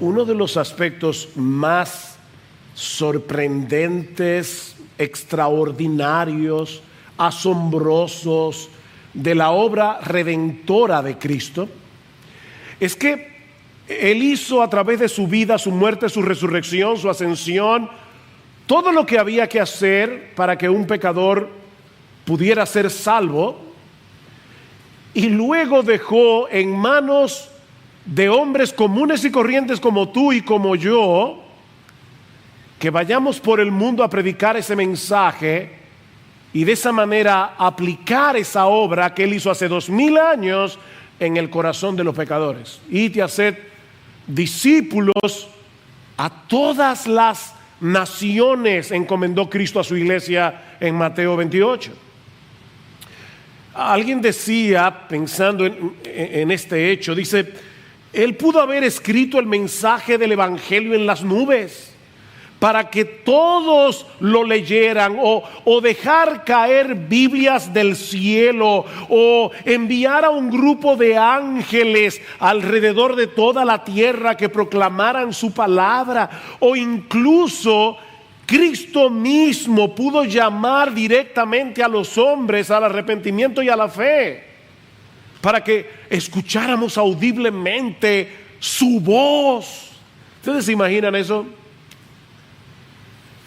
Uno de los aspectos más sorprendentes, extraordinarios, asombrosos de la obra redentora de Cristo es que Él hizo a través de su vida, su muerte, su resurrección, su ascensión, todo lo que había que hacer para que un pecador pudiera ser salvo, y luego dejó en manos de hombres comunes y corrientes como tú y como yo, que vayamos por el mundo a predicar ese mensaje y de esa manera aplicar esa obra que Él hizo hace 2000 años en el corazón de los pecadores. Id y haced discípulos a todas las naciones, encomendó Cristo a su iglesia en Mateo 28. Alguien decía, pensando en este hecho, dice: Él pudo haber escrito el mensaje del evangelio en las nubes para que todos lo leyeran, o dejar caer Biblias del cielo, o enviar a un grupo de ángeles alrededor de toda la tierra que proclamaran su palabra, o incluso Cristo mismo pudo llamar directamente a los hombres al arrepentimiento y a la fe, para que escucháramos audiblemente su voz. ¿Ustedes se imaginan eso?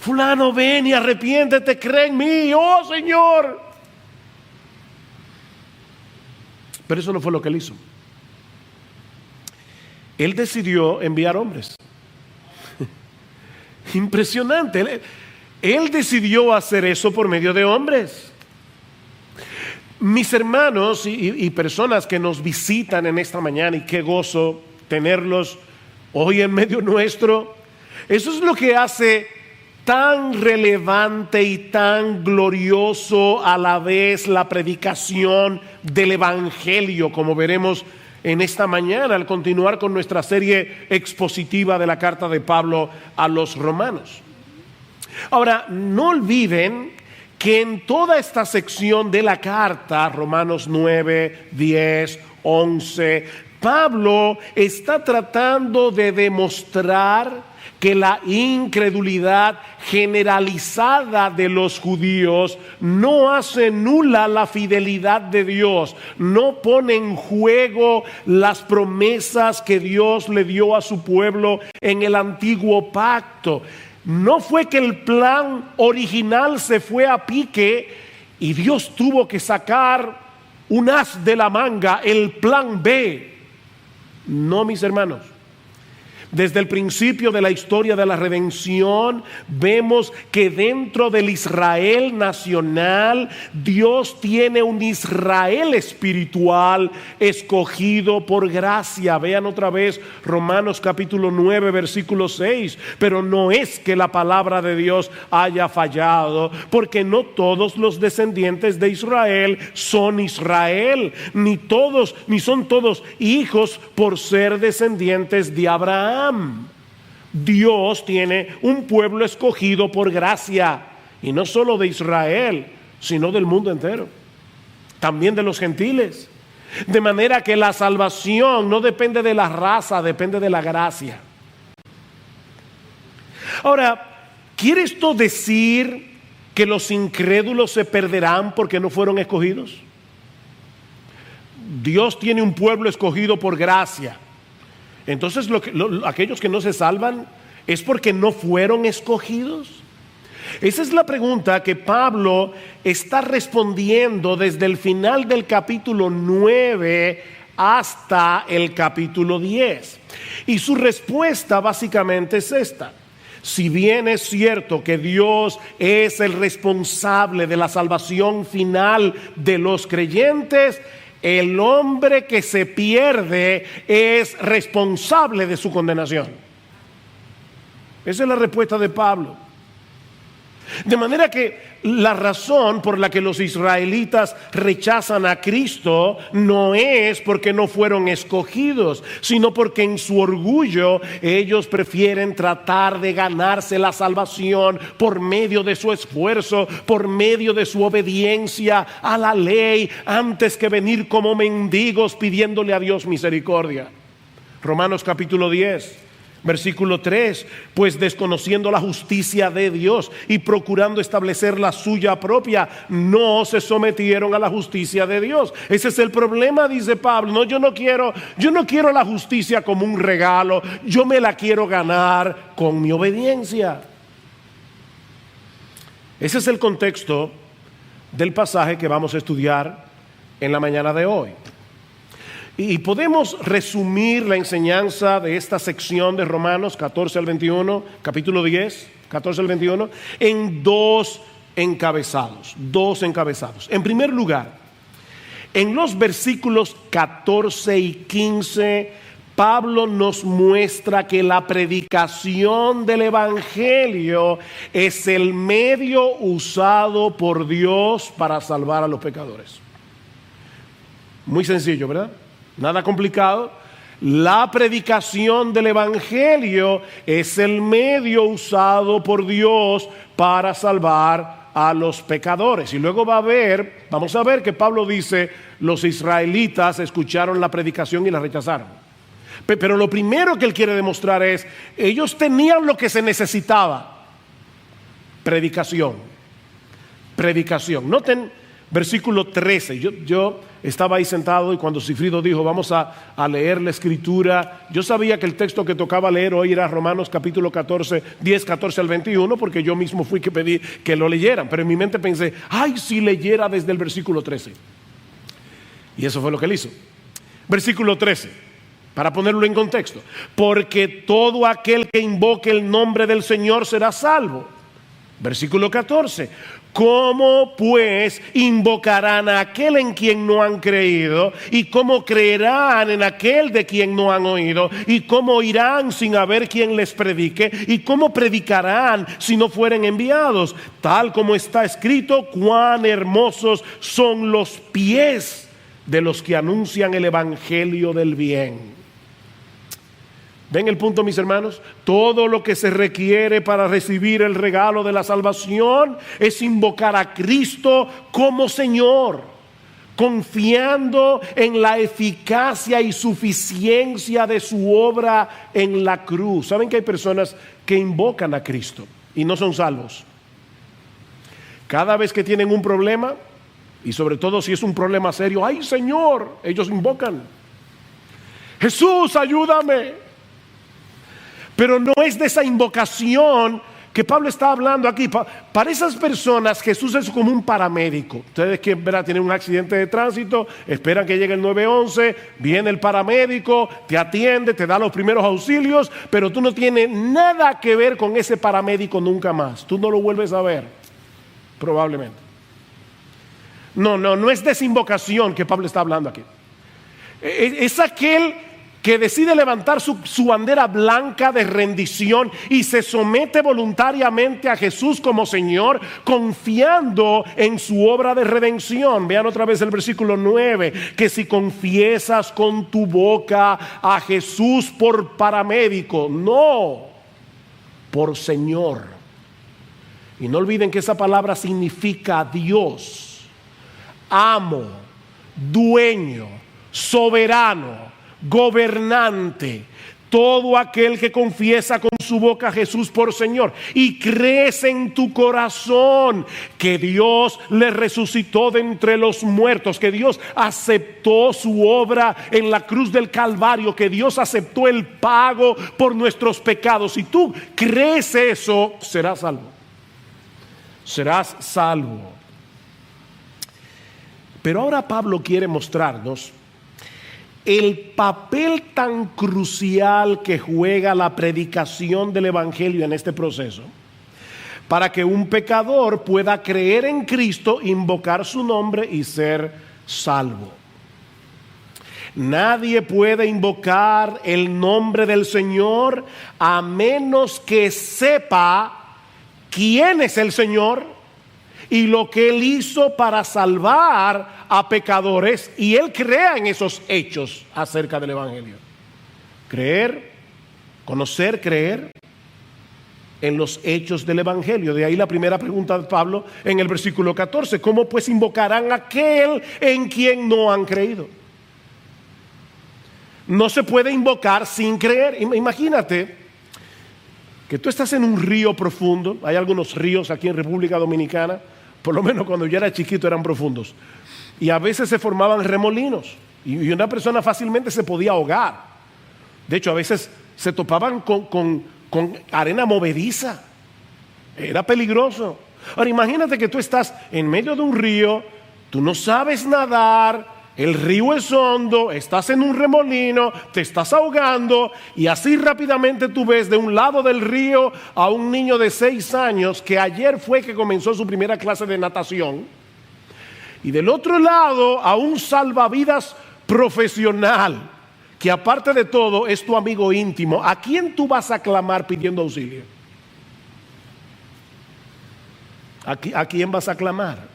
Fulano, ven y arrepiéntete, cree en mí, oh Señor. Pero eso no fue lo que Él hizo. Él decidió enviar hombres. Impresionante. Él decidió hacer eso por medio de hombres. Mis hermanos y personas que nos visitan en esta mañana, y qué gozo tenerlos hoy en medio nuestro. Eso es lo que hace tan relevante y tan glorioso a la vez la predicación del evangelio, como veremos en esta mañana al continuar con nuestra serie expositiva de la carta de Pablo a los romanos. Ahora, no olviden que en toda esta sección de la carta, Romanos 9, 10, 11, Pablo está tratando de demostrar que la incredulidad generalizada de los judíos no hace nula la fidelidad de Dios, no pone en juego las promesas que Dios le dio a su pueblo en el antiguo pacto. No fue que el plan original se fue a pique y Dios tuvo que sacar un as de la manga, el plan B. No, mis hermanos. Desde el principio de la historia de la redención, vemos que dentro del Israel nacional, Dios tiene un Israel espiritual escogido por gracia. Vean otra vez Romanos capítulo 9, versículo 6. Pero no es que la palabra de Dios haya fallado, porque no todos los descendientes de Israel son Israel, ni son todos hijos por ser descendientes de Abraham. Dios tiene un pueblo escogido por gracia, y no solo de Israel, sino del mundo entero, también de los gentiles. De manera que la salvación no depende de la raza, depende de la gracia. Ahora, ¿quiere esto decir que los incrédulos se perderán porque no fueron escogidos? Dios tiene un pueblo escogido por gracia. Entonces, aquellos que no se salvan, ¿es porque no fueron escogidos? Esa es la pregunta que Pablo está respondiendo desde el final del capítulo 9 hasta el capítulo 10. Y su respuesta básicamente es esta: si bien es cierto que Dios es el responsable de la salvación final de los creyentes, el hombre que se pierde es responsable de su condenación. Esa es la respuesta de Pablo. De manera que la razón por la que los israelitas rechazan a Cristo no es porque no fueron escogidos, sino porque en su orgullo ellos prefieren tratar de ganarse la salvación por medio de su esfuerzo, por medio de su obediencia a la ley, antes que venir como mendigos pidiéndole a Dios misericordia. Romanos capítulo 10, Versículo 3, pues desconociendo la justicia de Dios y procurando establecer la suya propia, no se sometieron a la justicia de Dios. Ese es el problema, dice Pablo. No, yo no quiero la justicia como un regalo, yo me la quiero ganar con mi obediencia. Ese es el contexto del pasaje que vamos a estudiar en la mañana de hoy. Y podemos resumir la enseñanza de esta sección de Romanos 14 al 21, capítulo 10, 14 al 21, en dos encabezados. En primer lugar, en los versículos 14 y 15, Pablo nos muestra que la predicación del Evangelio es el medio usado por Dios para salvar a los pecadores. Muy sencillo, ¿verdad? Nada complicado. La predicación del Evangelio es el medio usado por Dios para salvar a los pecadores. Y luego vamos a ver que Pablo dice, los israelitas escucharon la predicación y la rechazaron. Pero lo primero que él quiere demostrar es, ellos tenían lo que se necesitaba. Predicación. Noten versículo 13. Yo estaba ahí sentado y cuando Cifrido dijo vamos a leer la escritura, yo sabía que el texto que tocaba leer hoy era Romanos capítulo 14, 10, 14 al 21, porque yo mismo fui que pedí que lo leyeran, pero en mi mente pensé, ay, si leyera desde el versículo 13. Y eso fue lo que él hizo. Versículo 13, para ponerlo en contexto, porque todo aquel que invoque el nombre del Señor será salvo. Versículo 14, ¿cómo pues invocarán a aquel en quien no han creído? ¿Y cómo creerán en aquel de quien no han oído? ¿Y cómo irán sin haber quien les predique? ¿Y cómo predicarán si no fueren enviados? Tal como está escrito, cuán hermosos son los pies de los que anuncian el evangelio del bien. ¿Ven el punto, mis hermanos? Todo lo que se requiere para recibir el regalo de la salvación es invocar a Cristo como Señor, confiando en la eficacia y suficiencia de su obra en la cruz. ¿Saben que hay personas que invocan a Cristo y no son salvos? Cada vez que tienen un problema, y sobre todo si es un problema serio, ¡ay, Señor! Ellos invocan. Jesús, ayúdame. Pero no es de esa invocación que Pablo está hablando aquí. Para esas personas Jesús es como un paramédico. Ustedes que tienen un accidente de tránsito, esperan que llegue el 911, viene el paramédico, te atiende, te da los primeros auxilios, pero tú no tienes nada que ver con ese paramédico nunca más. Tú no lo vuelves a ver, probablemente. No es de esa invocación que Pablo está hablando aquí. Es aquel que decide levantar su bandera blanca de rendición y se somete voluntariamente a Jesús como Señor, confiando en su obra de redención. Vean otra vez el versículo 9, que si confiesas con tu boca a Jesús por paramédico, no por Señor. Y no olviden que esa palabra significa Dios, amo, dueño, soberano, gobernante. Todo aquel que confiesa con su boca a Jesús por Señor y crees en tu corazón que Dios le resucitó de entre los muertos, que Dios aceptó su obra en la cruz del Calvario, que Dios aceptó el pago por nuestros pecados. Si tú crees eso, serás salvo. Serás salvo. Pero ahora Pablo quiere mostrarnos el papel tan crucial que juega la predicación del Evangelio en este proceso, para que un pecador pueda creer en Cristo, invocar su nombre y ser salvo. Nadie puede invocar el nombre del Señor a menos que sepa quién es el Señor y lo que Él hizo para salvar a pecadores, y Él crea en esos hechos acerca del Evangelio. Creer, conocer, creer en los hechos del Evangelio. De ahí la primera pregunta de Pablo en el versículo 14. ¿Cómo pues invocarán a aquel en quien no han creído? No se puede invocar sin creer. Imagínate que tú estás en un río profundo. Hay algunos ríos aquí en República Dominicana, por lo menos cuando yo era chiquito eran profundos, y a veces se formaban remolinos y una persona fácilmente se podía ahogar. De hecho, a veces se topaban con arena movediza. Era peligroso. Ahora imagínate que tú estás en medio de un río, tú no sabes nadar, el río es hondo, estás en un remolino, te estás ahogando, y así rápidamente tú ves de un lado del río a un niño de 6 años que ayer fue que comenzó su primera clase de natación, y del otro lado a un salvavidas profesional que aparte de todo es tu amigo íntimo. ¿A quién tú vas a clamar pidiendo auxilio? ¿A quién vas a clamar?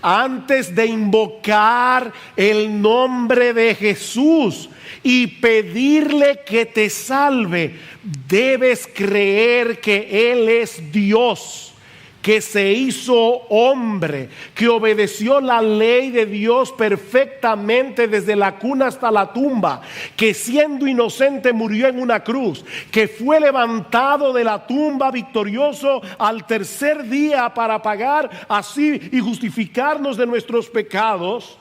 Antes de invocar el nombre de Jesús y pedirle que te salve, debes creer que Él es Dios, que se hizo hombre, que obedeció la ley de Dios perfectamente desde la cuna hasta la tumba, que siendo inocente murió en una cruz, que fue levantado de la tumba victorioso al tercer día para pagar así y justificarnos de nuestros pecados.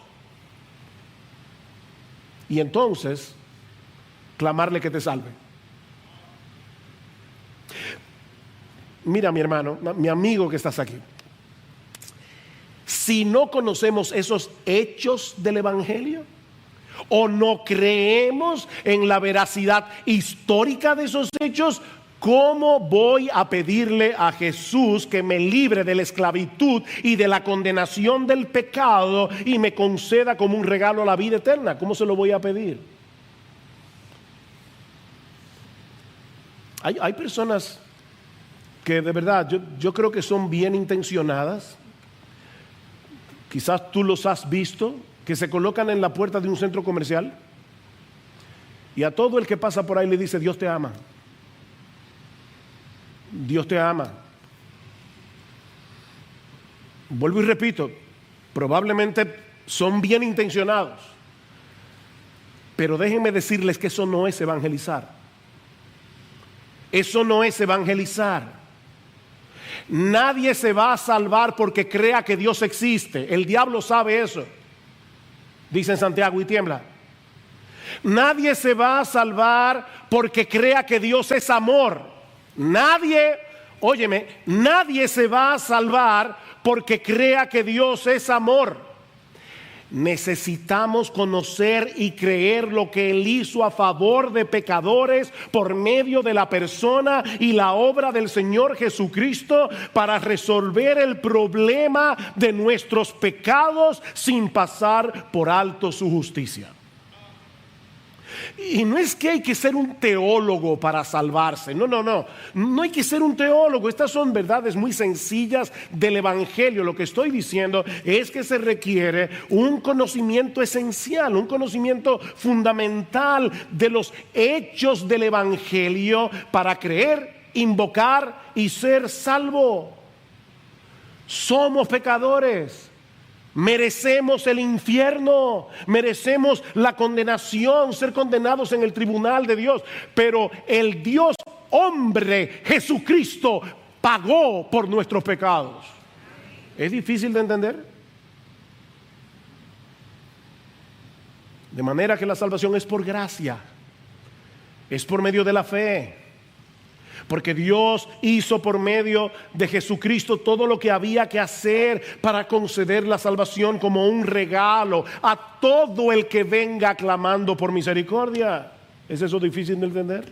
Y entonces clamarle que te salve. Mira, mi hermano, mi amigo que estás aquí, si no conocemos esos hechos del Evangelio o no creemos en la veracidad histórica de esos hechos, ¿cómo voy a pedirle a Jesús que me libre de la esclavitud y de la condenación del pecado y me conceda como un regalo la vida eterna? ¿Cómo se lo voy a pedir? Hay personas que de verdad yo creo que son bien intencionadas. Quizás tú los has visto, que se colocan en la puerta de un centro comercial y a todo el que pasa por ahí le dice: Dios te ama, Dios te ama. Vuelvo y repito, probablemente son bien intencionados, pero déjenme decirles que eso no es evangelizar. Eso no es evangelizar. Nadie se va a salvar porque crea que Dios existe. El diablo sabe eso. Dice en Santiago y tiembla. Nadie se va a salvar porque crea que Dios es amor. Nadie, óyeme, nadie se va a salvar porque crea que Dios es amor. Necesitamos conocer y creer lo que Él hizo a favor de pecadores por medio de la persona y la obra del Señor Jesucristo para resolver el problema de nuestros pecados sin pasar por alto su justicia. Y no es que hay que ser un teólogo para salvarse. No hay que ser un teólogo. Estas son verdades muy sencillas del Evangelio. Lo que estoy diciendo es que se requiere un conocimiento esencial, un conocimiento fundamental de los hechos del Evangelio para creer, invocar y ser salvo. Somos pecadores. Merecemos el infierno, merecemos la condenación, ser condenados en el tribunal de Dios. Pero el Dios hombre, Jesucristo, pagó por nuestros pecados. ¿Es difícil de entender? De manera que la salvación es por gracia, es por medio de la fe. Porque Dios hizo por medio de Jesucristo todo lo que había que hacer para conceder la salvación como un regalo a todo el que venga clamando por misericordia. ¿Es eso difícil de entender?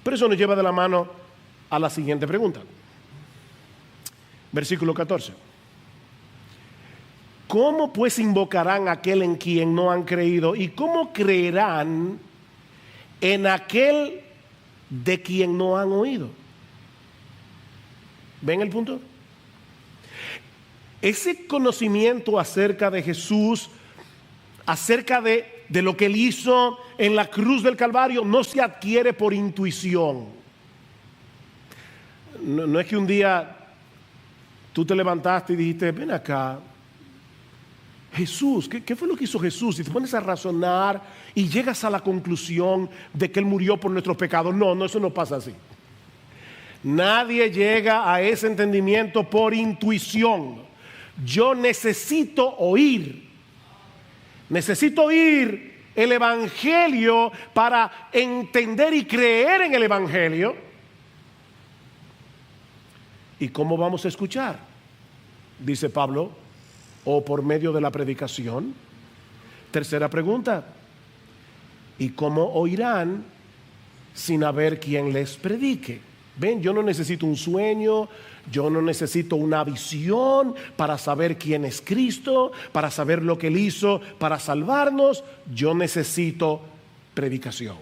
Pero eso nos lleva de la mano a la siguiente pregunta. Versículo 14. ¿Cómo pues invocarán a aquel en quien no han creído? ¿Y cómo creerán en aquel de quien no han oído? ¿Ven el punto? Ese conocimiento acerca de Jesús, acerca de lo que Él hizo en la cruz del Calvario, no se adquiere por intuición. No es que un día tú te levantaste y dijiste: ven acá, Jesús, ¿qué fue lo que hizo Jesús? Si te pones a razonar y llegas a la conclusión de que Él murió por nuestros pecados, no, eso no pasa así. Nadie llega a ese entendimiento por intuición. Yo necesito oír el Evangelio para entender y creer en el Evangelio. ¿Y cómo vamos a escuchar? Dice Pablo, o por medio de la predicación. Tercera pregunta, ¿y cómo oirán sin haber quien les predique? Ven, yo no necesito un sueño, yo no necesito una visión para saber quién es Cristo, para saber lo que Él hizo para salvarnos. Yo necesito predicación.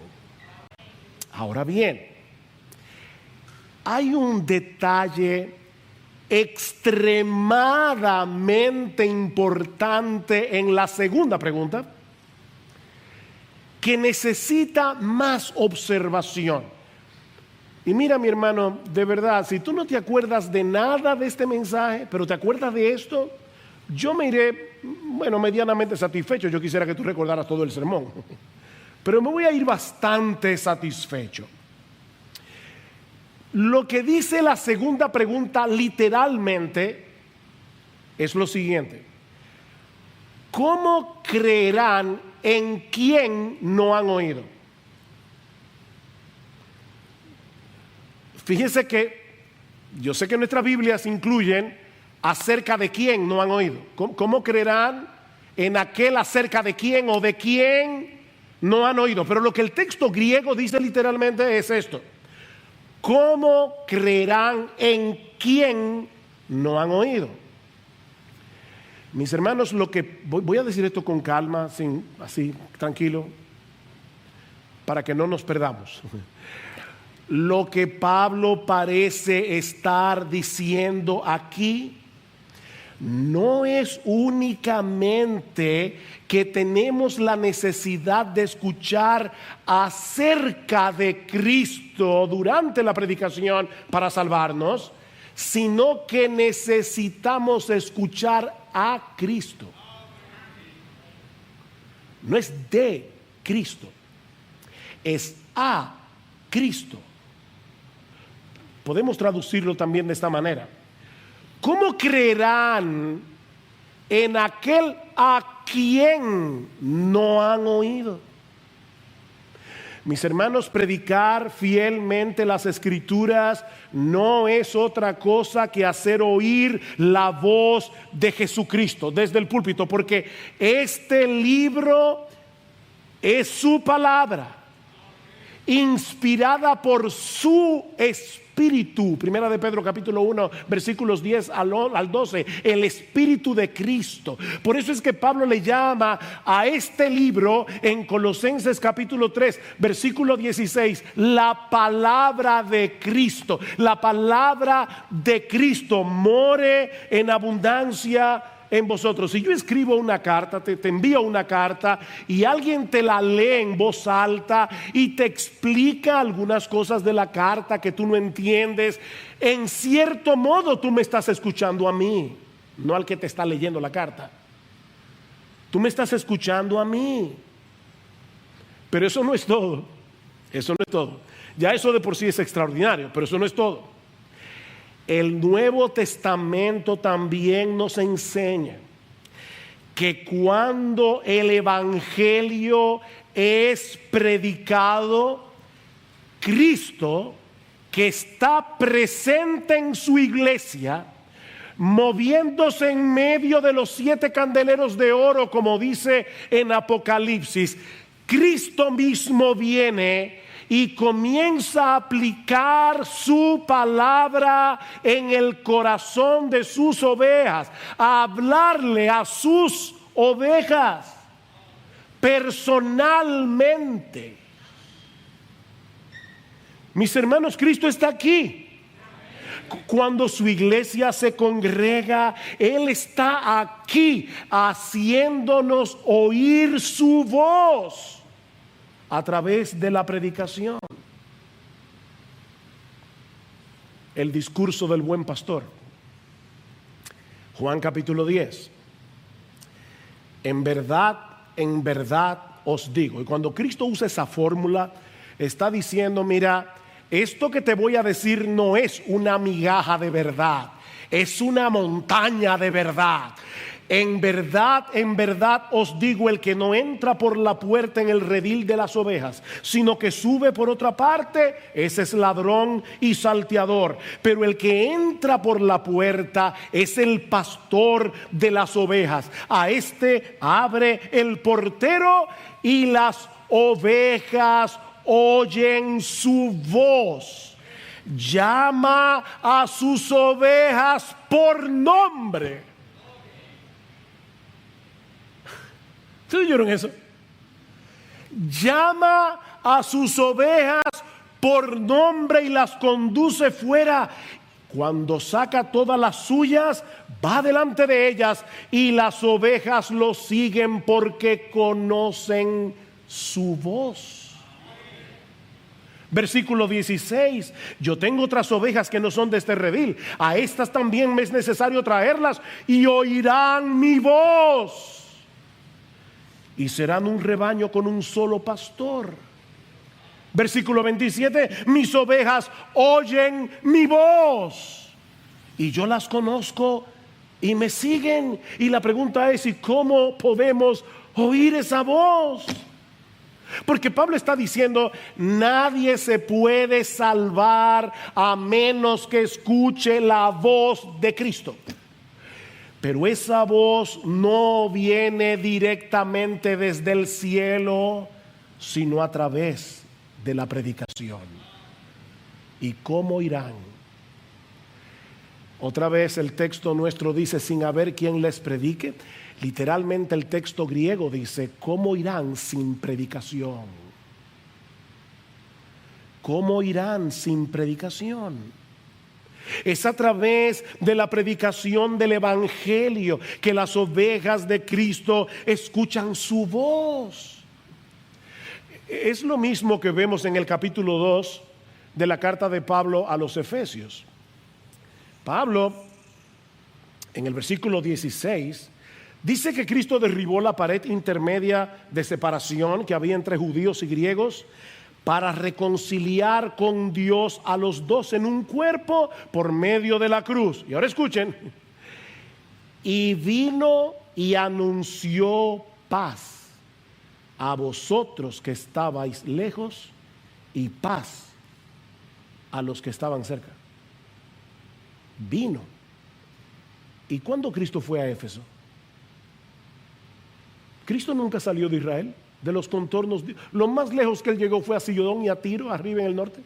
Ahora bien, hay un detalle extremadamente importante en la segunda pregunta que necesita más observación. Y mira, mi hermano, de verdad, si tú no te acuerdas de nada de este mensaje, pero te acuerdas de esto, yo me iré, medianamente satisfecho. Yo quisiera que tú recordaras todo el sermón, pero me voy a ir bastante satisfecho. Lo que dice la segunda pregunta literalmente es lo siguiente: ¿cómo creerán en quien no han oído? Fíjense que yo sé que nuestras Biblias incluyen acerca de quién no han oído. ¿Cómo creerán en aquel acerca de quién o de quién no han oído? Pero lo que el texto griego dice literalmente es esto: ¿cómo creerán en quién no han oído? Mis hermanos, lo que voy a decir esto con calma, así tranquilo, para que no nos perdamos. Lo que Pablo parece estar diciendo aquí no es únicamente que tenemos la necesidad de escuchar acerca de Cristo durante la predicación para salvarnos, sino que necesitamos escuchar a Cristo. No es de Cristo, es a Cristo. Podemos traducirlo también de esta manera: ¿cómo creerán en aquel a quien no han oído? Mis hermanos, predicar fielmente las Escrituras no es otra cosa que hacer oír la voz de Jesucristo desde el púlpito, porque este libro es su palabra, inspirada por su Espíritu. Primera de Pedro capítulo 1 versículos 10 al 12, el Espíritu de Cristo. Por eso es que Pablo le llama a este libro en Colosenses capítulo 3 versículo 16 la palabra de Cristo. La palabra de Cristo more en abundancia en vosotros. Si yo escribo una carta, te envío una carta y alguien te la lee en voz alta y te explica algunas cosas de la carta que tú no entiendes, en cierto modo tú me estás escuchando a mí, no al que te está leyendo la carta. Tú me estás escuchando a mí. Pero eso no es todo. Eso no es todo. Ya eso de por sí es extraordinario, pero eso no es todo. El Nuevo Testamento también nos enseña que cuando el Evangelio es predicado, Cristo, que está presente en su iglesia, moviéndose en medio de los 7 candeleros de oro, como dice en Apocalipsis, Cristo mismo viene y comienza a aplicar su palabra en el corazón de sus ovejas, a hablarle a sus ovejas personalmente. Mis hermanos, Cristo está aquí. Cuando su iglesia se congrega, Él está aquí haciéndonos oír su voz a través de la predicación. El discurso del buen pastor, Juan capítulo 10. en verdad os digo. Y cuando Cristo usa esa fórmula, está diciendo, mira, esto que te voy a decir no es una migaja de verdad, es una montaña de verdad. En verdad os digo, el que no entra por la puerta en el redil de las ovejas, sino que sube por otra parte, ese es ladrón y salteador. Pero el que entra por la puerta es el pastor de las ovejas. A este abre el portero y las ovejas oyen su voz. Llama a sus ovejas por nombre. ¿Ustedes oyeron eso? Llama a sus ovejas por nombre y las conduce fuera. Cuando saca todas las suyas, va delante de ellas y las ovejas lo siguen porque conocen su voz. Versículo 16: yo tengo otras ovejas que no son de este redil, a estas también me es necesario traerlas y oirán mi voz. Y serán un rebaño con un solo pastor. Versículo 27: mis ovejas oyen mi voz y yo las conozco y me siguen. Y la pregunta es, ¿y cómo podemos oír esa voz? Porque Pablo está diciendo, nadie se puede salvar a menos que escuche la voz de Cristo. Pero esa voz no viene directamente desde el cielo, sino a través de la predicación. ¿Y cómo irán? Otra vez el texto nuestro dice, sin haber quien les predique. Literalmente el texto griego dice, ¿cómo irán sin predicación? ¿Cómo irán sin predicación? Es a través de la predicación del evangelio que las ovejas de Cristo escuchan su voz. Es lo mismo que vemos en el capítulo 2 de la carta de Pablo a los Efesios. Pablo, en el versículo 16, dice que Cristo derribó la pared intermedia de separación que había entre judíos y griegos para reconciliar con Dios a los dos en un cuerpo por medio de la cruz. Y ahora escuchen. Y vino y anunció paz a vosotros que estabais lejos y paz a los que estaban cerca. Vino. ¿Y cuándo Cristo fue a Éfeso? Cristo nunca salió de Israel, de los contornos. Lo más lejos que él llegó fue a Sidón y a Tiro, arriba en el norte.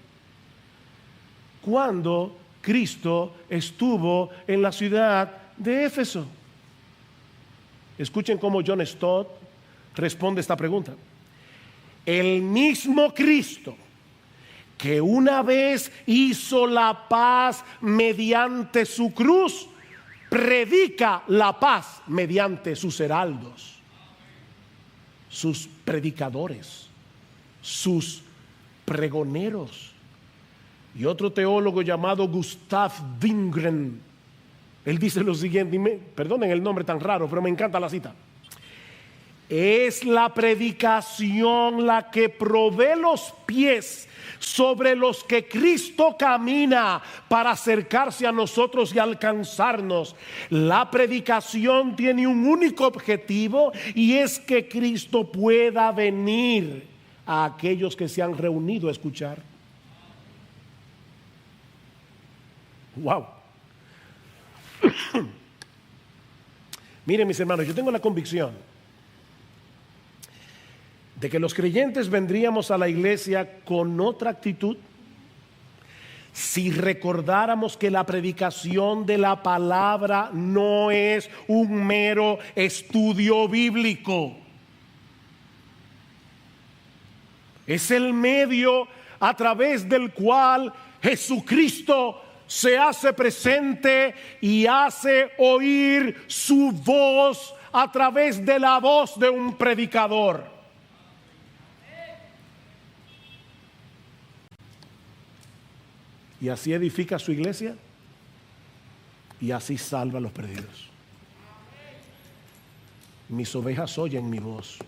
Cuando Cristo estuvo en la ciudad de Éfeso. Escuchen cómo John Stott responde esta pregunta. El mismo Cristo que una vez hizo la paz mediante su cruz, predica la paz mediante sus heraldos, sus predicadores, sus pregoneros. Y otro teólogo llamado Gustav Wingren, él dice lo siguiente, perdonen el nombre tan raro, pero me encanta la cita. Es la predicación la que provee los pies sobre los que Cristo camina para acercarse a nosotros y alcanzarnos. La predicación tiene un único objetivo y es que Cristo pueda venir a aquellos que se han reunido a escuchar. Wow. Miren, mis hermanos, yo tengo la convicción de que los creyentes vendríamos a la iglesia con otra actitud si recordáramos que la predicación de la palabra no es un mero estudio bíblico. Es el medio a través del cual Jesucristo se hace presente y hace oír su voz a través de la voz de un predicador. Y así edifica su iglesia y así salva a los perdidos. mis ovejas oyen mi voz.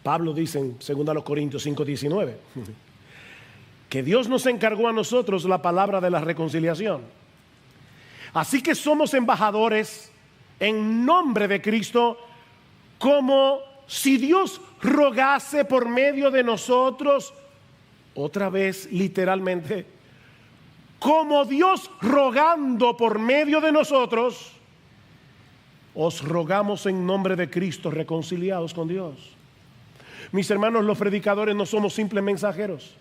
Pablo dice en 2 Corintios 5:19 que Dios nos encargó a nosotros la palabra de la reconciliación. Así que somos embajadores en nombre de Cristo, como si Dios rogase por medio de nosotros, otra vez literalmente, como Dios rogando por medio de nosotros, os rogamos en nombre de Cristo, reconciliados con Dios. Mis hermanos, los predicadores no somos simples mensajeros.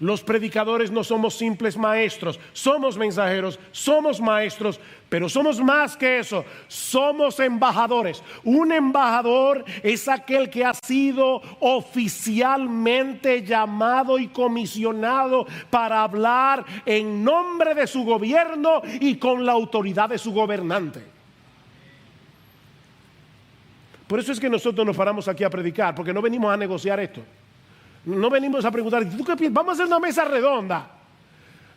Los predicadores no somos simples maestros. Somos mensajeros, somos maestros, pero somos más que eso. Somos embajadores. Un embajador es aquel que ha sido oficialmente llamado y comisionado para hablar en nombre de su gobierno y con la autoridad de su gobernante. Por eso es que nosotros nos paramos aquí a predicar, porque no venimos a negociar esto. No venimos a preguntar, ¿tú qué piensas? Vamos a hacer una mesa redonda.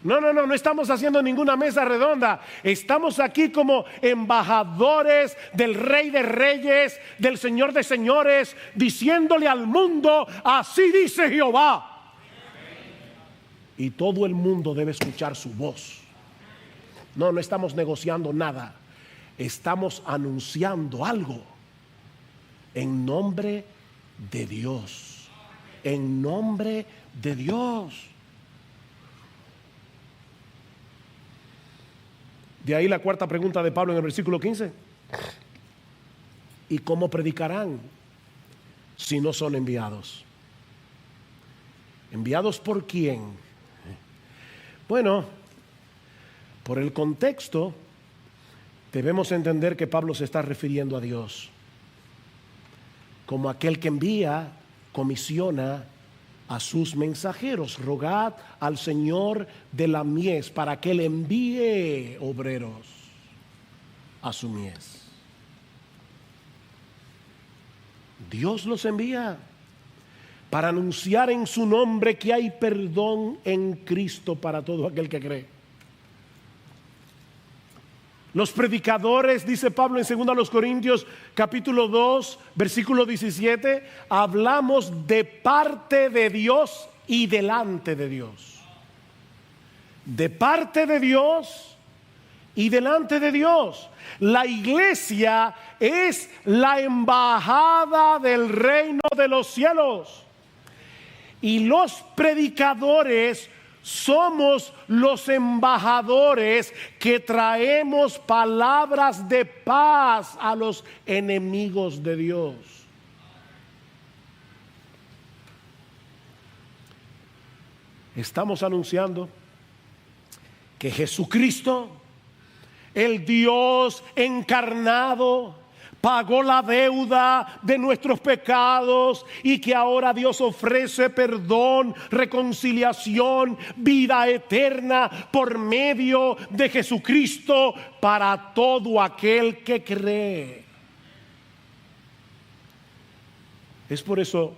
No estamos haciendo ninguna mesa redonda. Estamos aquí como embajadores del Rey de Reyes, del Señor de Señores, diciéndole al mundo, así dice Jehová. Y todo el mundo debe escuchar su voz. No estamos negociando nada. Estamos anunciando algo en nombre de Dios. En nombre de Dios. De ahí la cuarta pregunta de Pablo en el versículo 15. ¿Y cómo predicarán si no son enviados? ¿Enviados por quién? Bueno, por el contexto debemos entender que Pablo se está refiriendo a Dios como aquel que envía, comisiona a sus mensajeros. Rogad al Señor de la mies para que le envíe obreros a su mies. Dios los envía para anunciar en su nombre que hay perdón en Cristo para todo aquel que cree. Los predicadores, dice Pablo en 2 Corintios capítulo 2, versículo 17, hablamos de parte de Dios y delante de Dios. De parte de Dios y delante de Dios. La iglesia es la embajada del reino de los cielos. Y los predicadores somos los embajadores que traemos palabras de paz a los enemigos de Dios. Estamos anunciando que Jesucristo, el Dios encarnado, pagó la deuda de nuestros pecados y que ahora Dios ofrece perdón, reconciliación, vida eterna por medio de Jesucristo para todo aquel que cree. Es por eso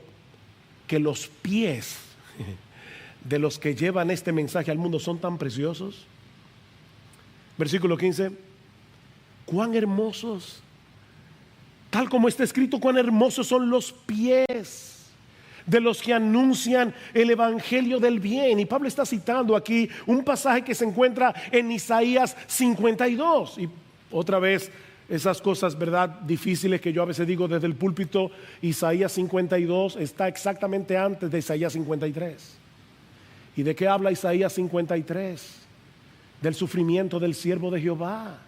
que los pies de los que llevan este mensaje al mundo son tan preciosos. Versículo 15: cuán hermosos, tal como está escrito, cuán hermosos son los pies de los que anuncian el evangelio del bien. Y Pablo está citando aquí un pasaje que se encuentra en Isaías 52. Y otra vez, esas cosas, ¿verdad?, difíciles que yo a veces digo desde el púlpito. Isaías 52 está exactamente antes de Isaías 53. ¿Y de qué habla Isaías 53? Del sufrimiento del siervo de Jehová.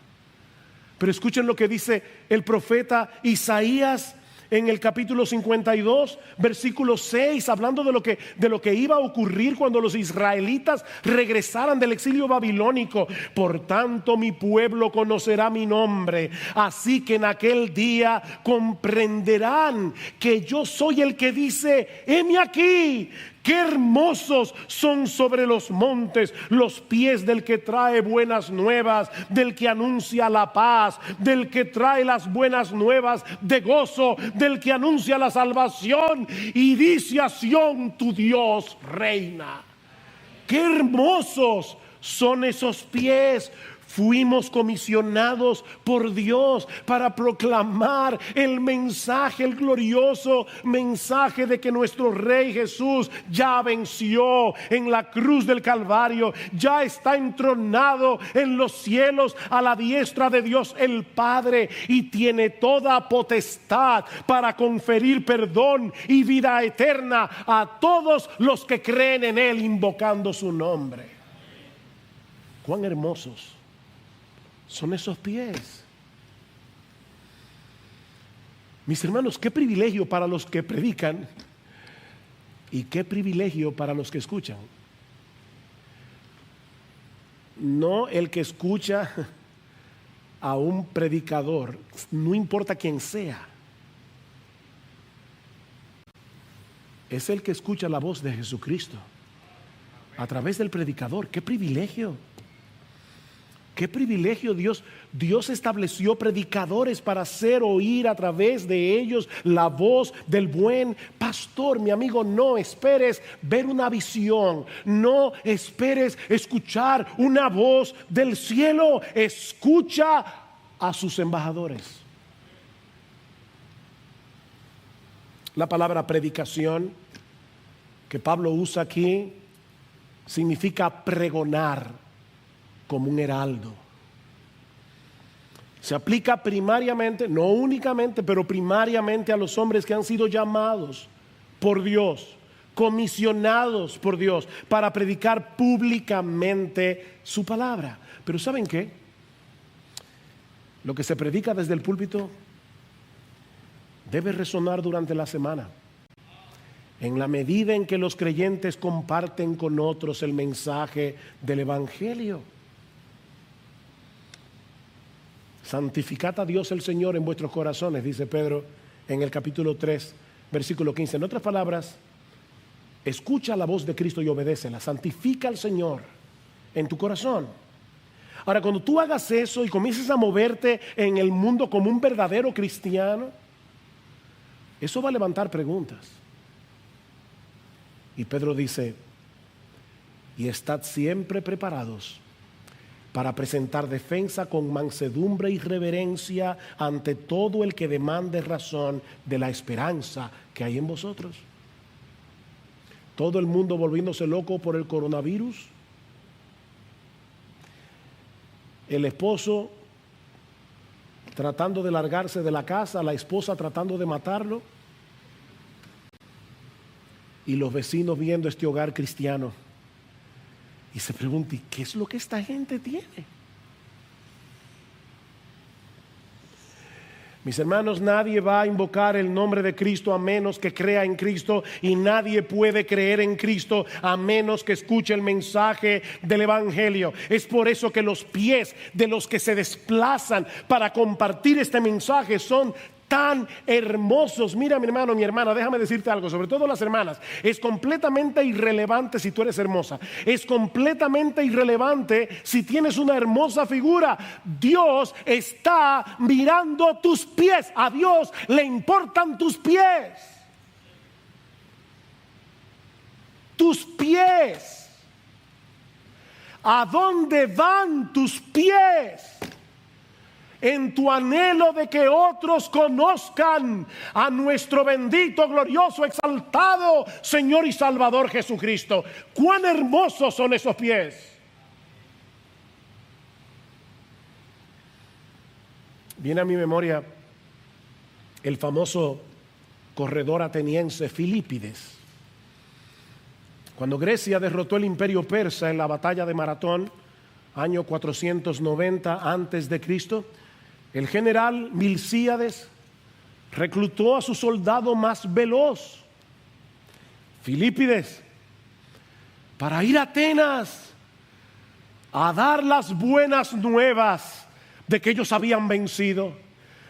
Pero escuchen lo que dice el profeta Isaías en el capítulo 52, versículo 6, hablando de lo que iba a ocurrir cuando los israelitas regresaran del exilio babilónico. Por tanto, mi pueblo conocerá mi nombre, así que en aquel día comprenderán que yo soy el que dice: heme aquí. Qué hermosos son sobre los montes los pies del que trae buenas nuevas, del que anuncia la paz, del que trae las buenas nuevas de gozo, del que anuncia la salvación y dice a Sión: tu Dios reina. Qué hermosos son esos pies, Fuimos comisionados por Dios para proclamar el mensaje, el glorioso mensaje de que nuestro Rey Jesús ya venció en la cruz del Calvario, ya está entronado en los cielos a la diestra de Dios el Padre y tiene toda potestad para conferir perdón y vida eterna a todos los que creen en Él invocando su nombre. Cuán hermosos son esos pies. Mis hermanos, qué privilegio para los que predican y qué privilegio para los que escuchan. No el que escucha a un predicador, no importa quién sea, es el que escucha la voz de Jesucristo a través del predicador. ¡Qué privilegio! ¡Qué privilegio! Dios estableció predicadores para hacer oír a través de ellos la voz del buen pastor. Mi amigo, no esperes ver una visión, no esperes escuchar una voz del cielo. Escucha a sus embajadores. La palabra predicación que Pablo usa aquí significa pregonar como un heraldo. Se aplica primariamente, no únicamente, pero primariamente a los hombres que han sido llamados por Dios, comisionados por Dios para predicar públicamente su palabra. Pero ¿saben qué? Lo que se predica desde el púlpito debe resonar durante la semana, en la medida en que los creyentes comparten con otros el mensaje del Evangelio. Santificad a Dios el Señor en vuestros corazones, dice Pedro en el capítulo 3, versículo 15. En otras palabras, escucha la voz de Cristo y obedécela. Santifica al Señor en tu corazón. Ahora, cuando tú hagas eso y comiences a moverte en el mundo como un verdadero cristiano, eso va a levantar preguntas. Y Pedro dice, y estad siempre preparados para presentar defensa con mansedumbre y reverencia ante todo el que demande razón de la esperanza que hay en vosotros. Todo el mundo volviéndose loco por el coronavirus. El esposo tratando de largarse de la casa, la esposa tratando de matarlo, y los vecinos viendo este hogar cristiano y se preguntan, ¿qué es lo que esta gente tiene? Mis hermanos, nadie va a invocar el nombre de Cristo a menos que crea en Cristo, y nadie puede creer en Cristo a menos que escuche el mensaje del Evangelio. Es por eso que los pies de los que se desplazan para compartir este mensaje son tan hermosos. Mira, mi hermano, mi hermana, déjame decirte algo, sobre todo las hermanas. Es completamente irrelevante si tú eres hermosa. Es completamente irrelevante si tienes una hermosa figura. Dios está mirando tus pies. A Dios le importan tus pies. Tus pies. ¿A dónde van tus pies? En tu anhelo de que otros conozcan a nuestro bendito, glorioso, exaltado Señor y Salvador Jesucristo. ¡Cuán hermosos son esos pies! Viene a mi memoria el famoso corredor ateniense Filípides. Cuando Grecia derrotó el imperio persa en la batalla de Maratón, año 490 antes de Cristo, el general Milcíades reclutó a su soldado más veloz, Filípides, para ir a Atenas a dar las buenas nuevas de que ellos habían vencido,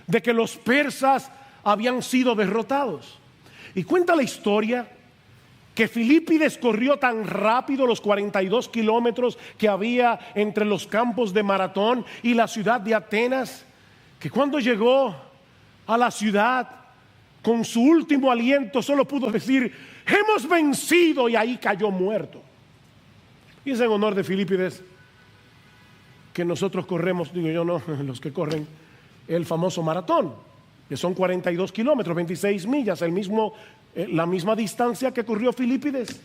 de que los persas habían sido derrotados. Y cuenta la historia que Filípides corrió tan rápido los 42 kilómetros que había entre los campos de Maratón y la ciudad de Atenas, que cuando llegó a la ciudad, con su último aliento solo pudo decir, hemos vencido, y ahí cayó muerto. Y es en honor de Filípides que nosotros corremos, digo yo no, los que corren el famoso maratón, que son 42 kilómetros, 26 millas, la misma distancia que corrió Filipides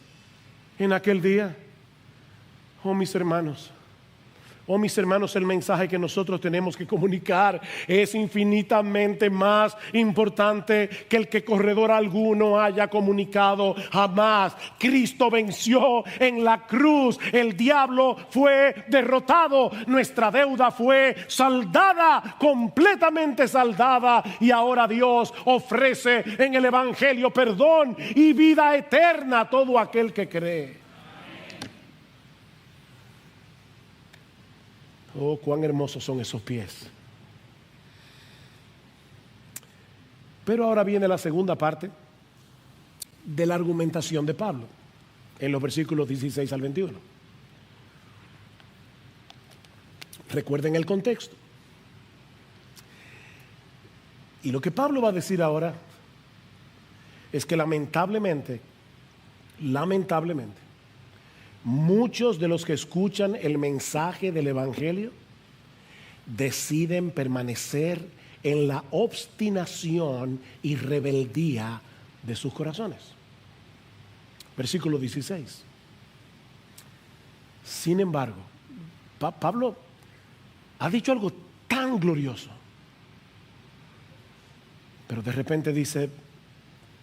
en aquel día. Oh mis hermanos, el mensaje que nosotros tenemos que comunicar es infinitamente más importante que el que corredor alguno haya comunicado jamás. Cristo venció en la cruz, el diablo fue derrotado, nuestra deuda fue saldada, completamente saldada, y ahora Dios ofrece en el Evangelio perdón y vida eterna a todo aquel que cree. Oh, cuán hermosos son esos pies. Pero ahora viene la segunda parte de la argumentación de Pablo, en los versículos 16 al 21. Recuerden el contexto. Y lo que Pablo va a decir ahora es que lamentablemente, muchos de los que escuchan el mensaje del Evangelio deciden permanecer en la obstinación y rebeldía de sus corazones. Versículo 16. Sin embargo, Pablo ha dicho algo tan glorioso, pero de repente dice,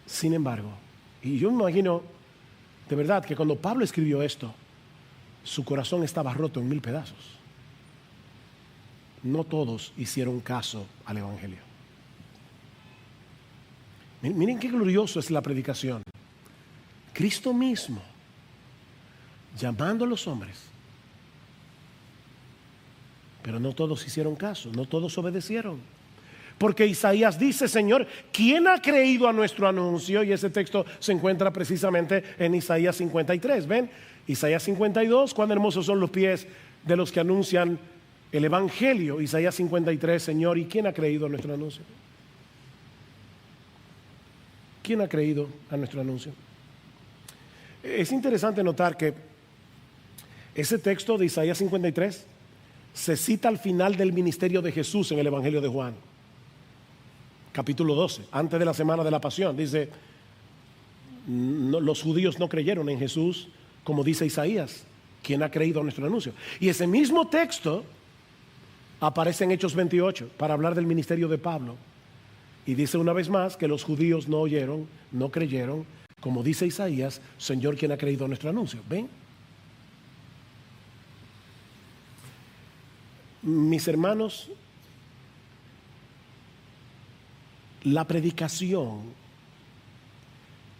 sin embargo, y yo me imagino de verdad que cuando Pablo escribió esto, su corazón estaba roto en 1000 pedazos. No todos hicieron caso al Evangelio. Miren qué glorioso es la predicación. Cristo mismo llamando a los hombres, pero no todos hicieron caso, no todos obedecieron. Porque Isaías dice, Señor, ¿quién ha creído a nuestro anuncio? Y ese texto se encuentra precisamente en Isaías 53. ¿Ven? Isaías 52, cuán hermosos son los pies de los que anuncian el Evangelio. Isaías 53, Señor, ¿y quién ha creído a nuestro anuncio? ¿Quién ha creído a nuestro anuncio? Es interesante notar que ese texto de Isaías 53 se cita al final del ministerio de Jesús en el Evangelio de Juan. Capítulo 12, antes de la semana de la pasión, dice, los judíos no creyeron en Jesús, como dice Isaías, ¿quién ha creído a nuestro anuncio? Y ese mismo texto aparece en Hechos 28 para hablar del ministerio de Pablo. Y dice una vez más que los judíos no oyeron, no creyeron, como dice Isaías, Señor, ¿quién ha creído a nuestro anuncio? ¿Ven? Mis hermanos, la predicación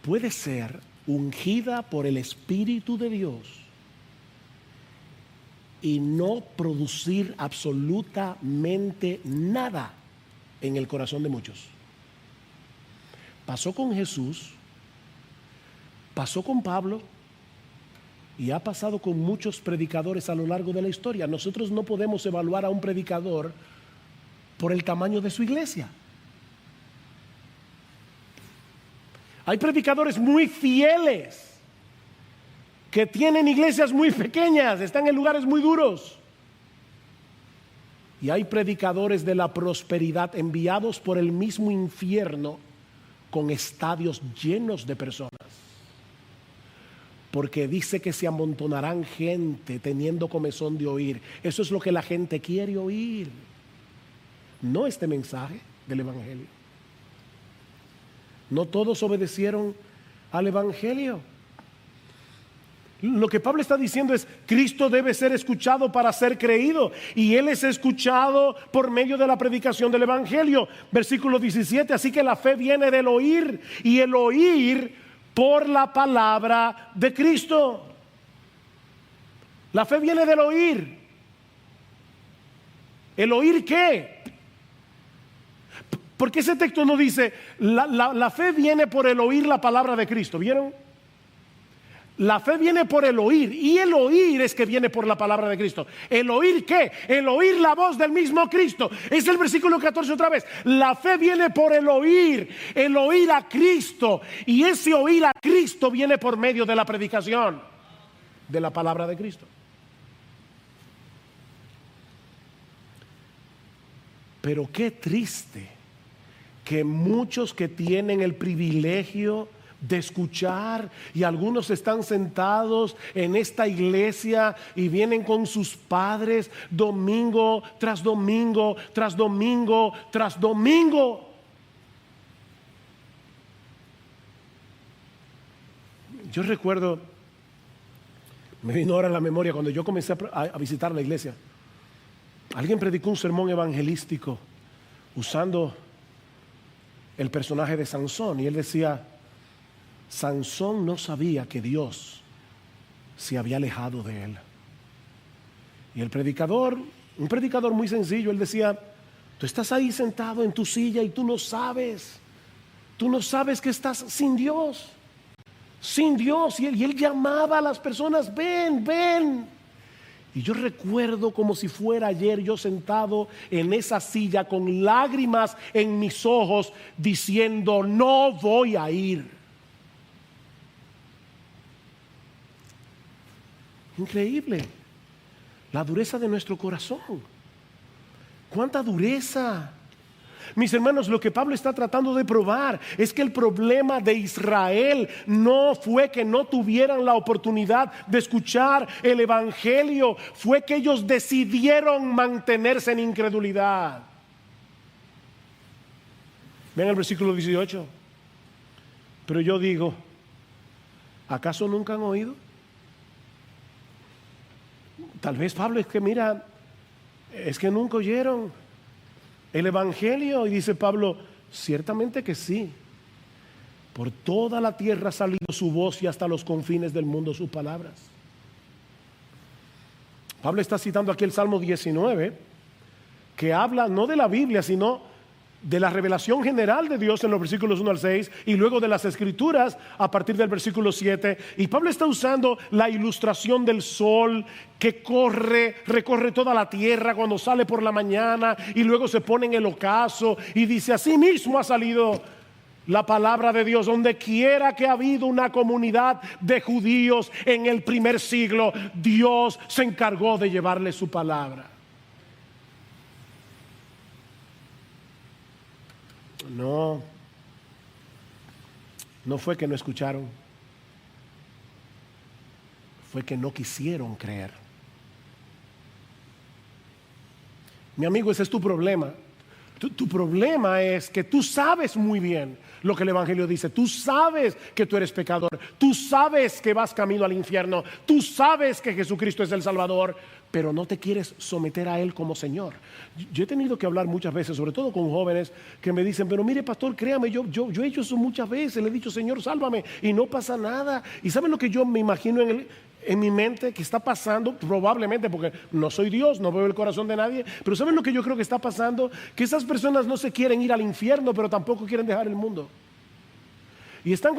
puede ser ungida por el Espíritu de Dios y no producir absolutamente nada en el corazón de muchos. Pasó con Jesús, pasó con Pablo y ha pasado con muchos predicadores a lo largo de la historia. Nosotros no podemos evaluar a un predicador por el tamaño de su iglesia. Hay predicadores muy fieles que tienen iglesias muy pequeñas, están en lugares muy duros. Y hay predicadores de la prosperidad enviados por el mismo infierno con estadios llenos de personas. Porque dice que se amontonarán gente teniendo comezón de oír. Eso es lo que la gente quiere oír, no este mensaje del Evangelio. No todos obedecieron al Evangelio. Lo que Pablo está diciendo es, Cristo debe ser escuchado para ser creído, y Él es escuchado por medio de la predicación del Evangelio. Versículo 17, así que la fe viene del oír, y el oír por la palabra de Cristo. La fe viene del oír. ¿El oír qué? Porque ese texto no dice, la fe viene por el oír la palabra de Cristo, ¿vieron? La fe viene por el oír, y el oír es que viene por la palabra de Cristo. ¿El oír qué? El oír la voz del mismo Cristo. Es el versículo 14 otra vez. La fe viene por el oír a Cristo, y ese oír a Cristo viene por medio de la predicación de la palabra de Cristo. Pero qué triste que muchos que tienen el privilegio de escuchar, y algunos están sentados en esta iglesia y vienen con sus padres domingo tras domingo, tras domingo, tras domingo. Yo recuerdo, me vino ahora a la memoria cuando yo comencé a visitar la iglesia. Alguien predicó un sermón evangelístico usando el personaje de Sansón, y él decía: Sansón no sabía que Dios se había alejado de él. Y el predicador, un predicador muy sencillo, él decía: tú estás ahí sentado en tu silla y tú no sabes que estás sin Dios. Sin Dios. Y él llamaba a las personas: ven, ven. Y yo recuerdo como si fuera ayer, yo sentado en esa silla con lágrimas en mis ojos, diciendo: no voy a ir. Increíble la dureza de nuestro corazón. ¡Cuánta dureza! Mis hermanos, lo que Pablo está tratando de probar es que el problema de Israel no fue que no tuvieran la oportunidad de escuchar el evangelio, fue que ellos decidieron mantenerse en incredulidad. Vean el versículo 18. Pero yo digo, ¿acaso nunca han oído? Tal vez Pablo es que mira, es que nunca oyeron el evangelio. Y dice Pablo: ciertamente que sí. Por toda la tierra ha salido su voz y hasta los confines del mundo sus palabras. Pablo está citando aquí el Salmo 19, que habla no de la Biblia, sino de la revelación general de Dios en los versículos 1 al 6, y luego de las escrituras a partir del versículo 7. Y Pablo está usando la ilustración del sol que recorre toda la tierra cuando sale por la mañana y luego se pone en el ocaso, y dice: así mismo ha salido la palabra de Dios donde quiera que ha habido una comunidad de judíos en el primer siglo. Dios se encargó de llevarle su palabra. No fue que no escucharon, fue que no quisieron creer. Mi amigo, ese es tu problema. Tu problema es que tú sabes muy bien lo que el evangelio dice. Tú sabes que tú eres pecador. Tú sabes que vas camino al infierno. Tú sabes que Jesucristo es el Salvador, pero no te quieres someter a Él como Señor. Yo he tenido que hablar muchas veces, sobre todo con jóvenes que me dicen: pero mire, pastor, créame, yo he hecho eso muchas veces. Le he dicho: Señor, sálvame, y no pasa nada. ¿Y saben lo que yo me imagino en mi mente que está pasando? Probablemente, porque no soy Dios, no veo el corazón de nadie, pero ¿saben lo que yo creo que está pasando? Que esas personas no se quieren ir al infierno, pero tampoco quieren dejar el mundo. Y están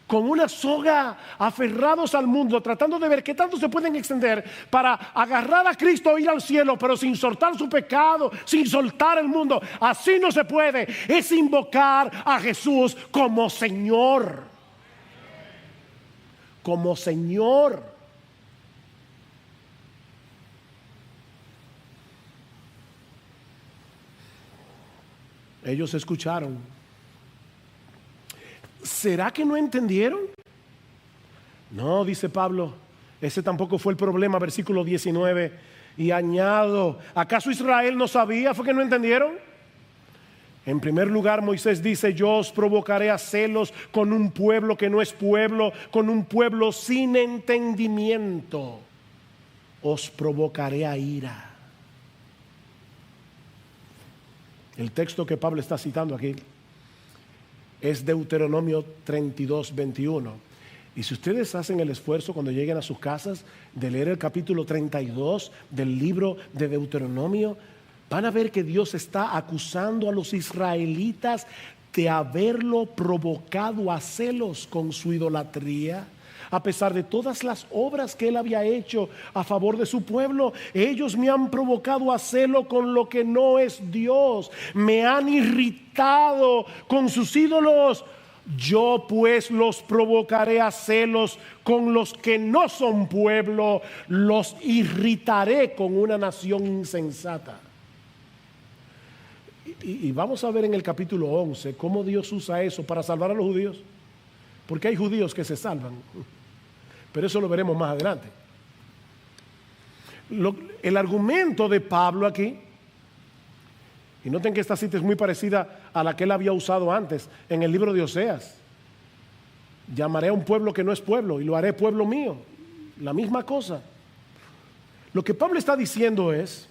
con una soga aferrados al mundo, tratando de ver qué tanto se pueden extender para agarrar a Cristo e ir al cielo, pero sin soltar su pecado, sin soltar el mundo. Así no se puede. Es invocar a Jesús como Señor. Como Señor. Ellos escucharon. ¿Será que no entendieron? No, dice Pablo, ese tampoco fue el problema. Versículo 19, y añado: ¿acaso Israel no sabía? ¿Fue que no entendieron? En primer lugar, Moisés dice: yo os provocaré a celos con un pueblo que no es pueblo, con un pueblo sin entendimiento. Os provocaré a ira. El texto que Pablo está citando aquí es Deuteronomio 32, 21. Y si ustedes hacen el esfuerzo cuando lleguen a sus casas de leer el capítulo 32 del libro de Deuteronomio, van a ver que Dios está acusando a los israelitas de haberlo provocado a celos con su idolatría. A pesar de todas las obras que él había hecho a favor de su pueblo, ellos me han provocado a celo con lo que no es Dios. Me han irritado con sus ídolos. Yo pues los provocaré a celos con los que no son pueblo. Los irritaré con una nación insensata. Y vamos a ver en el capítulo 11 cómo Dios usa eso para salvar a los judíos. Porque hay judíos que se salvan. Pero eso lo veremos más adelante. El argumento de Pablo aquí, y noten que esta cita es muy parecida a la que él había usado antes en el libro de Oseas. Llamaré a un pueblo que no es pueblo y lo haré pueblo mío. La misma cosa. Lo que Pablo está diciendo es,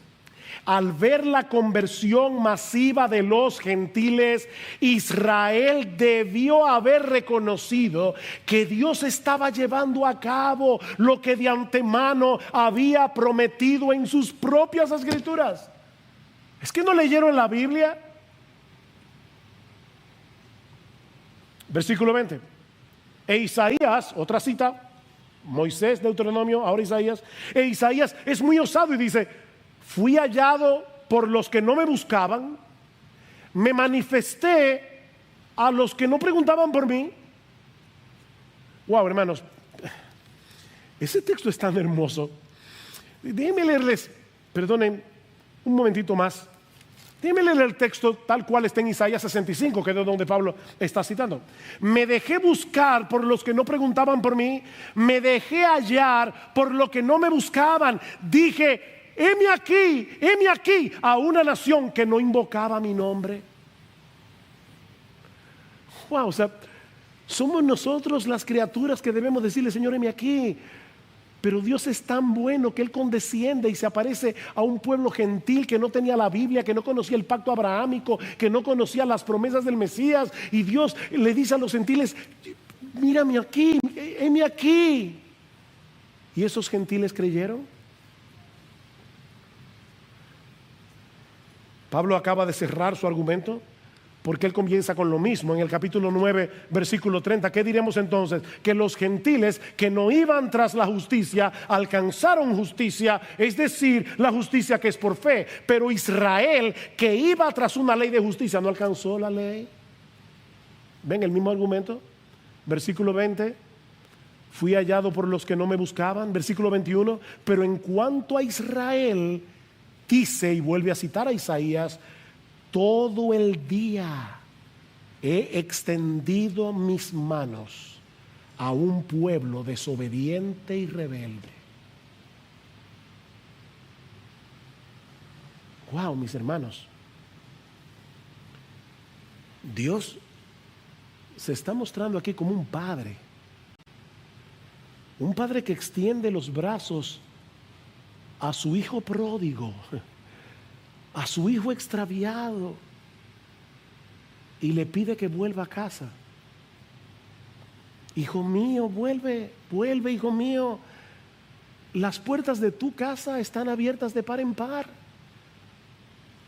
al ver la conversión masiva de los gentiles, Israel debió haber reconocido que Dios estaba llevando a cabo lo que de antemano había prometido en sus propias escrituras. ¿Es que no leyeron la Biblia? Versículo 20. E Isaías, otra cita, Moisés, Deuteronomio, ahora Isaías. E Isaías es muy osado y dice: fui hallado por los que no me buscaban, me manifesté a los que no preguntaban por mí. Wow, hermanos, ese texto es tan hermoso. Déjenme leerles, perdonen un momentito más. Déjenme leer el texto tal cual está en Isaías 65, que es de donde Pablo está citando. Me dejé buscar por los que no preguntaban por mí, me dejé hallar por los que no me buscaban. Dije: heme aquí a una nación que no invocaba mi nombre. Wow, o sea, somos nosotros las criaturas que debemos decirle: Señor, heme aquí. Pero Dios es tan bueno que Él condesciende y se aparece a un pueblo gentil que no tenía la Biblia, que no conocía el pacto abrahámico, que no conocía las promesas del Mesías. Y Dios le dice a los gentiles: mírame aquí, heme aquí. ¿Y esos gentiles creyeron? Pablo acaba de cerrar su argumento, porque él comienza con lo mismo en el capítulo 9, versículo 30. ¿Qué diremos entonces? Que los gentiles que no iban tras la justicia alcanzaron justicia, es decir, la justicia que es por fe. Pero Israel, que iba tras una ley de justicia, no alcanzó la ley. ¿Ven el mismo argumento? Versículo 20. Fui hallado por los que no me buscaban. Versículo 21. Pero en cuanto a Israel, dice, y vuelve a citar a Isaías: todo el día he extendido mis manos a un pueblo desobediente y rebelde. Wow, mis hermanos. Dios se está mostrando aquí como un padre. Un padre que extiende los brazos a su hijo pródigo, a su hijo extraviado, y le pide que vuelva a casa. Hijo mío, vuelve, hijo mío. Las puertas de tu casa están abiertas de par en par.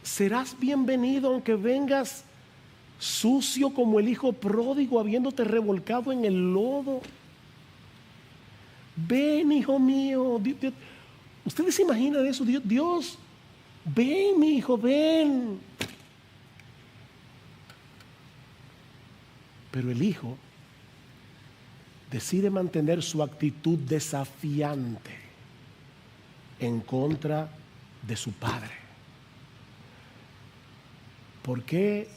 Serás bienvenido aunque vengas sucio como el hijo pródigo, habiéndote revolcado en el lodo. Ven, hijo mío. ¿Ustedes se imaginan eso? Dios, ven, mi hijo, ven. Pero el hijo decide mantener su actitud desafiante en contra de su padre. ¿Por qué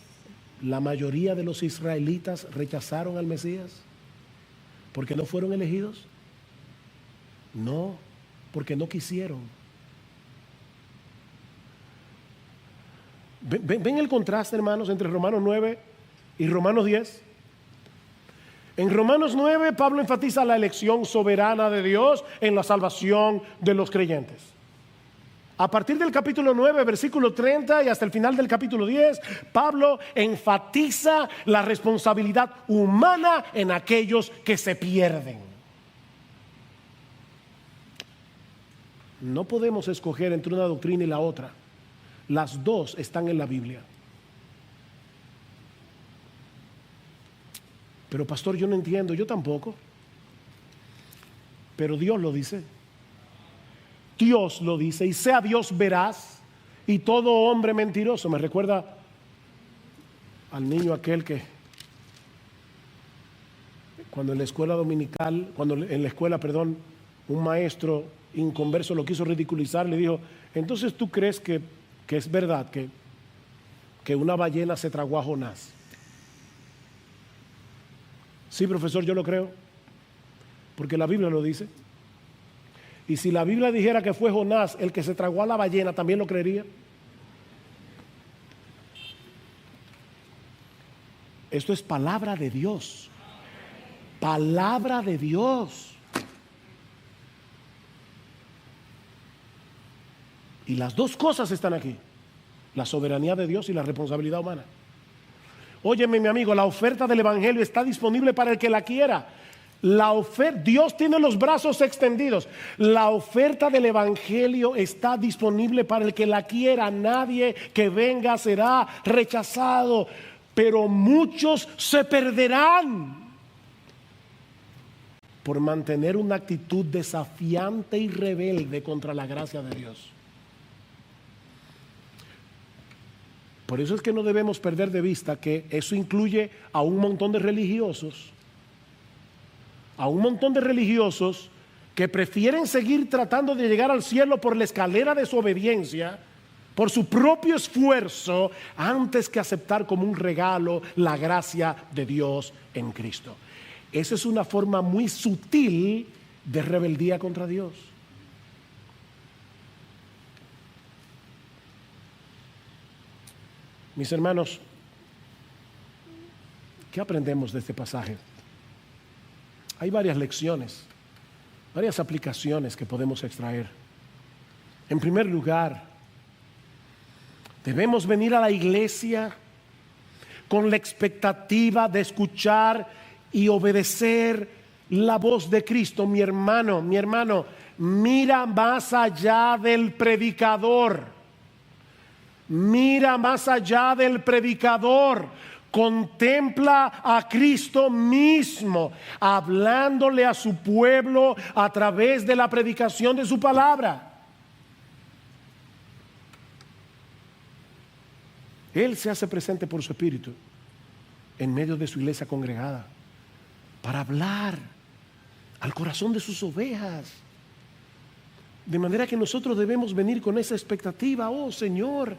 la mayoría de los israelitas rechazaron al Mesías? ¿Porque no fueron elegidos? No, porque no quisieron. ¿Ven el contraste, hermanos, entre Romanos 9 y Romanos 10? En Romanos 9, Pablo enfatiza la elección soberana de Dios en la salvación de los creyentes. A partir del capítulo 9, versículo 30 y hasta el final del capítulo 10, Pablo enfatiza la responsabilidad humana en aquellos que se pierden. No podemos escoger entre una doctrina y la otra. Las dos están en la Biblia. Pero pastor, yo no entiendo, yo tampoco. Pero Dios lo dice. Dios lo dice, y sea Dios veraz y todo hombre mentiroso. Me recuerda al niño aquel que cuando en la escuela dominical, un maestro inconverso lo quiso ridiculizar, le dijo: entonces tú crees que es verdad, que que una ballena se tragó a Jonás. Sí, profesor, yo lo creo, porque la Biblia lo dice. Y si la Biblia dijera que fue Jonás el que se tragó a la ballena, ¿también lo creería? Esto es palabra de Dios. Palabra de Dios. Y las dos cosas están aquí: la soberanía de Dios y la responsabilidad humana. Óyeme, mi amigo, la oferta del Evangelio está disponible para el que la quiera. Dios tiene los brazos extendidos. La oferta del Evangelio está disponible para el que la quiera. Nadie que venga será rechazado, pero muchos se perderán por mantener una actitud desafiante y rebelde contra la gracia de Dios. Por eso es que no debemos perder de vista que eso incluye a un montón de religiosos, que prefieren seguir tratando de llegar al cielo por la escalera de su obediencia, por su propio esfuerzo, antes que aceptar como un regalo la gracia de Dios en Cristo. Esa es una forma muy sutil de rebeldía contra Dios. Mis hermanos, ¿qué aprendemos de este pasaje? Hay varias lecciones, varias aplicaciones que podemos extraer. En primer lugar, debemos venir a la iglesia con la expectativa de escuchar y obedecer la voz de Cristo. Mi hermano, mira más allá del predicador. Mira más allá del predicador. Contempla a Cristo mismo hablándole a su pueblo a través de la predicación de su palabra. Él se hace presente por su Espíritu en medio de su iglesia congregada para hablar al corazón de sus ovejas. De manera que nosotros debemos venir con esa expectativa. Oh Señor,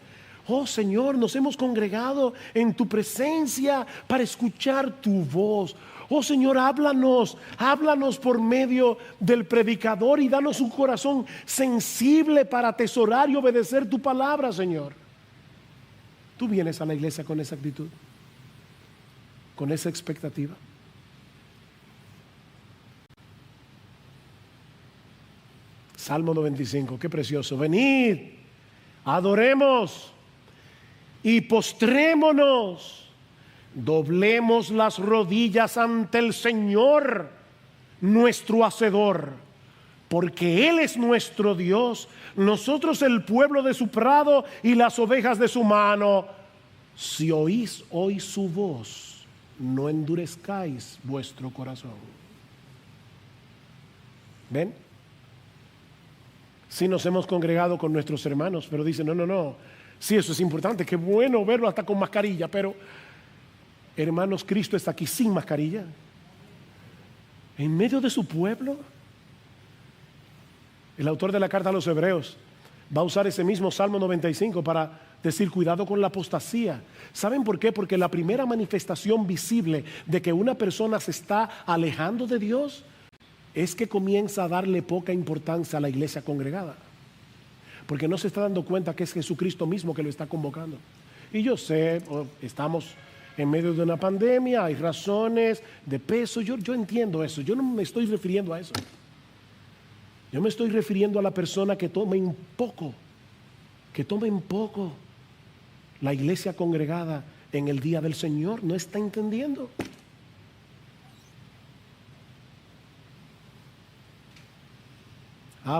nos hemos congregado en tu presencia para escuchar tu voz. Oh Señor, háblanos por medio del predicador y danos un corazón sensible para atesorar y obedecer tu palabra, Señor. ¿Tú vienes a la iglesia con esa actitud? ¿Con esa expectativa? Salmo 95, qué precioso. Venid, adoremos y postrémonos, doblemos las rodillas ante el Señor, nuestro Hacedor, porque Él es nuestro Dios, nosotros el pueblo de su prado y las ovejas de su mano. Si oís hoy su voz, no endurezcáis vuestro corazón. ¿Ven? Sí nos hemos congregado con nuestros hermanos, pero dicen, no, sí, eso es importante, qué bueno verlo hasta con mascarilla, pero hermanos, Cristo está aquí sin mascarilla, en medio de su pueblo. El autor de la carta a los Hebreos va a usar ese mismo Salmo 95 para decir, cuidado con la apostasía. ¿Saben por qué? Porque la primera manifestación visible de que una persona se está alejando de Dios es que comienza a darle poca importancia a la iglesia congregada, porque no se está dando cuenta que es Jesucristo mismo que lo está convocando. Y yo sé, estamos en medio de una pandemia, hay razones de peso, yo entiendo eso, yo no me estoy refiriendo a eso. Yo me estoy refiriendo a la persona que tome en poco la iglesia congregada en el día del Señor. No está entendiendo.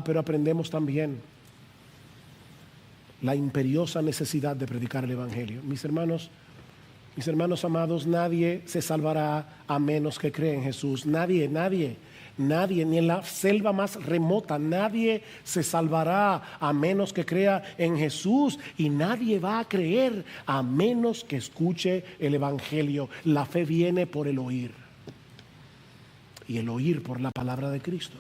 Pero aprendemos también la imperiosa necesidad de predicar el Evangelio. Mis hermanos amados, nadie se salvará a menos que crea en Jesús. Nadie, ni en la selva más remota, nadie se salvará a menos que crea en Jesús, y nadie va a creer a menos que escuche el Evangelio. La fe viene por el oír, y el oír por la palabra de Cristo.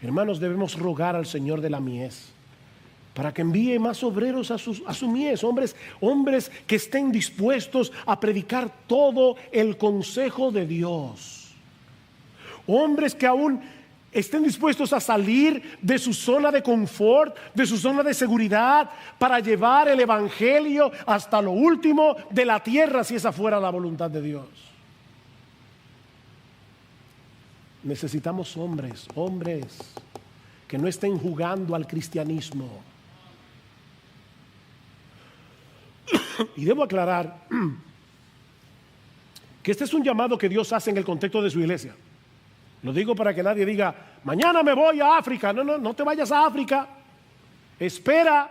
Hermanos, debemos rogar al Señor de la mies para que envíe más obreros a su mies, hombres que estén dispuestos a predicar todo el consejo de Dios, hombres que aún estén dispuestos a salir de su zona de confort, de su zona de seguridad, para llevar el evangelio hasta lo último de la tierra, si esa fuera la voluntad de Dios. Necesitamos hombres que no estén jugando al cristianismo. Y debo aclarar que este es un llamado que Dios hace en el contexto de su iglesia. Lo digo para que nadie diga, mañana me voy a África. No te vayas a África. Espera.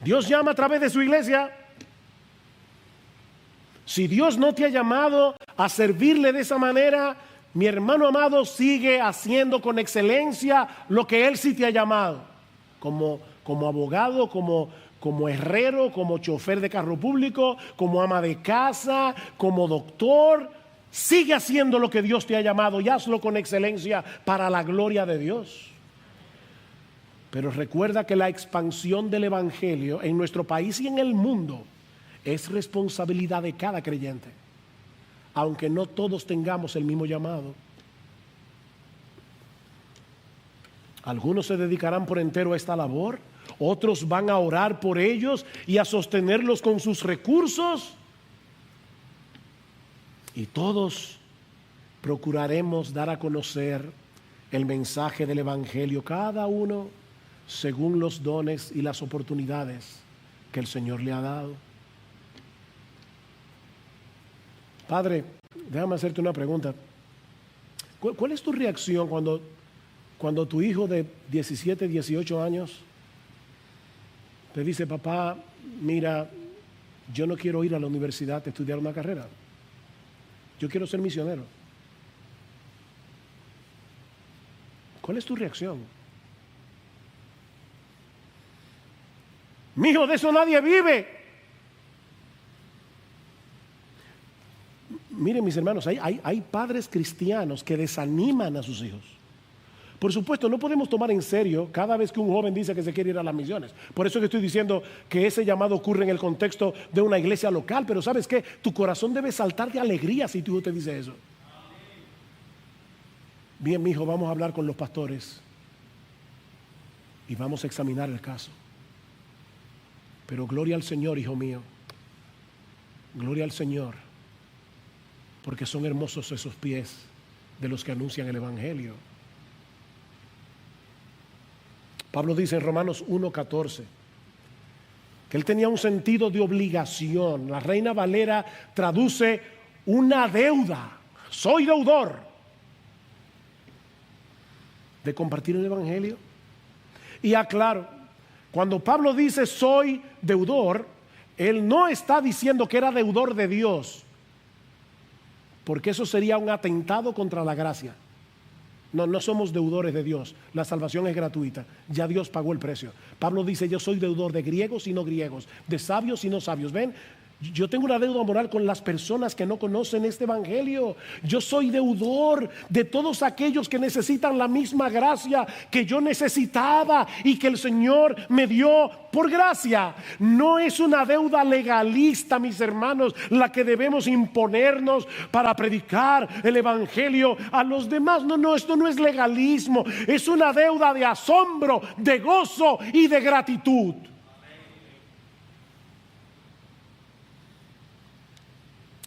Dios llama a través de su iglesia. Si Dios no te ha llamado a servirle de esa manera, mi hermano amado, sigue haciendo con excelencia lo que Él sí te ha llamado. Como abogado, como herrero, como chofer de carro público, como ama de casa, como doctor. Sigue haciendo lo que Dios te ha llamado y hazlo con excelencia para la gloria de Dios. Pero recuerda que la expansión del evangelio en nuestro país y en el mundo es responsabilidad de cada creyente, aunque no todos tengamos el mismo llamado. Algunos se dedicarán por entero a esta labor, otros van a orar por ellos y a sostenerlos con sus recursos, y todos procuraremos dar a conocer el mensaje del evangelio, cada uno según los dones y las oportunidades que el Señor le ha dado. Padre, déjame hacerte una pregunta. ¿Cuál es tu reacción cuando tu hijo de 17, 18 años te dice, papá, mira, yo no quiero ir a la universidad a estudiar una carrera, yo quiero ser misionero? ¿Cuál es tu reacción? Mi hijo, de eso nadie vive. Miren, mis hermanos, hay padres cristianos que desaniman a sus hijos. Por supuesto, no podemos tomar en serio cada vez que un joven dice que se quiere ir a las misiones. Por eso que estoy diciendo que ese llamado ocurre en el contexto de una iglesia local. Pero ¿sabes qué? Tu corazón debe saltar de alegría si tu hijo te dice eso. Bien, mi hijo, vamos a hablar con los pastores y vamos a examinar el caso. Pero gloria al Señor, hijo mío. Gloria al Señor. Porque son hermosos esos pies de los que anuncian el evangelio. Pablo dice en Romanos 1:14 que él tenía un sentido de obligación. La Reina Valera traduce una deuda. Soy deudor de compartir el evangelio. Y aclaro, cuando Pablo dice soy deudor, él no está diciendo que era deudor de Dios, porque eso sería un atentado contra la gracia. No somos deudores de Dios. La salvación es gratuita. Ya Dios pagó el precio. Pablo dice, yo soy deudor de griegos y no griegos, de sabios y no sabios. ¿Ven? Yo tengo una deuda moral con las personas que no conocen este evangelio. Yo soy deudor de todos aquellos que necesitan la misma gracia que yo necesitaba y que el Señor me dio por gracia. No es una deuda legalista, mis hermanos, la que debemos imponernos para predicar el evangelio a los demás. No, esto no es legalismo. Es una deuda de asombro, de gozo y de gratitud.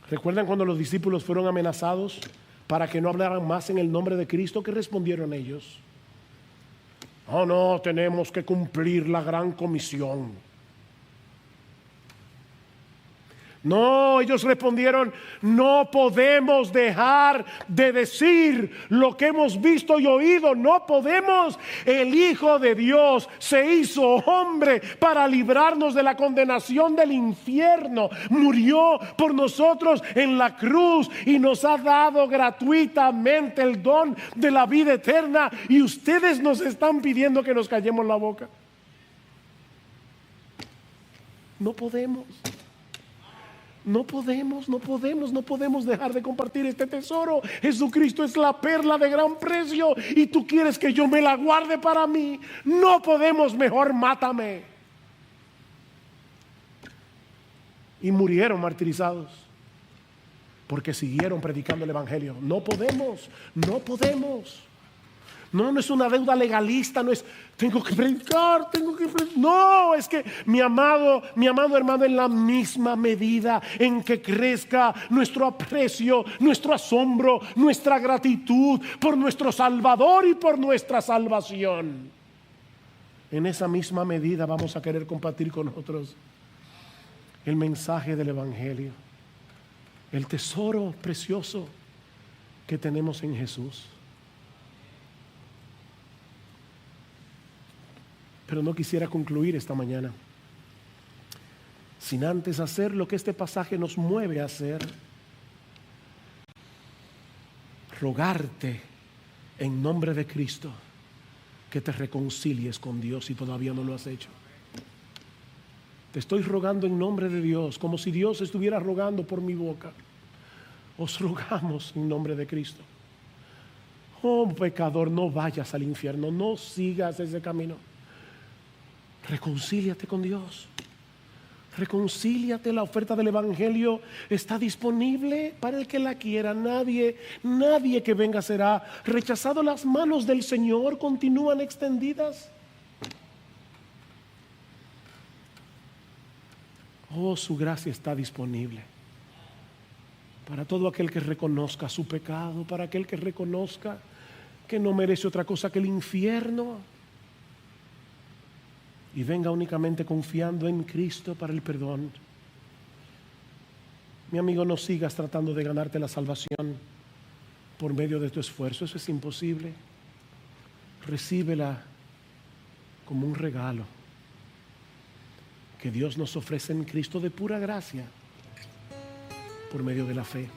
¿Recuerdan cuando los discípulos fueron amenazados para que no hablaran más en el nombre de Cristo? ¿Qué respondieron ellos? No, tenemos que cumplir la gran comisión. No, ellos respondieron, no podemos dejar de decir lo que hemos visto y oído. No podemos. El Hijo de Dios se hizo hombre para librarnos de la condenación del infierno. Murió por nosotros en la cruz y nos ha dado gratuitamente el don de la vida eterna. Y ustedes nos están pidiendo que nos callemos la boca. No podemos. No podemos dejar de compartir este tesoro. Jesucristo es la perla de gran precio y tú quieres que yo me la guarde para mí. No podemos, mejor mátame. Y murieron martirizados porque siguieron predicando el evangelio. No podemos. No es una deuda legalista, no es tengo que predicar. No, es que mi amado hermano, en la misma medida en que crezca nuestro aprecio, nuestro asombro, nuestra gratitud por nuestro Salvador y por nuestra salvación, en esa misma medida vamos a querer compartir con otros el mensaje del evangelio, el tesoro precioso que tenemos en Jesús. Pero no quisiera concluir esta mañana sin antes hacer lo que este pasaje nos mueve a hacer: rogarte en nombre de Cristo que te reconcilies con Dios si todavía no lo has hecho. Te estoy rogando en nombre de Dios, como si Dios estuviera rogando por mi boca. Os rogamos en nombre de Cristo. Oh pecador, no vayas al infierno, no sigas ese camino. Reconcíliate con Dios. Reconcíliate. La oferta del evangelio está disponible para el que la quiera. Nadie que venga será rechazado. Las manos del Señor continúan extendidas. Oh, su gracia está disponible para todo aquel que reconozca su pecado, para aquel que reconozca que no merece otra cosa que el infierno, y venga únicamente confiando en Cristo para el perdón. Mi amigo, no sigas tratando de ganarte la salvación por medio de tu esfuerzo. Eso es imposible. Recíbela como un regalo que Dios nos ofrece en Cristo de pura gracia por medio de la fe.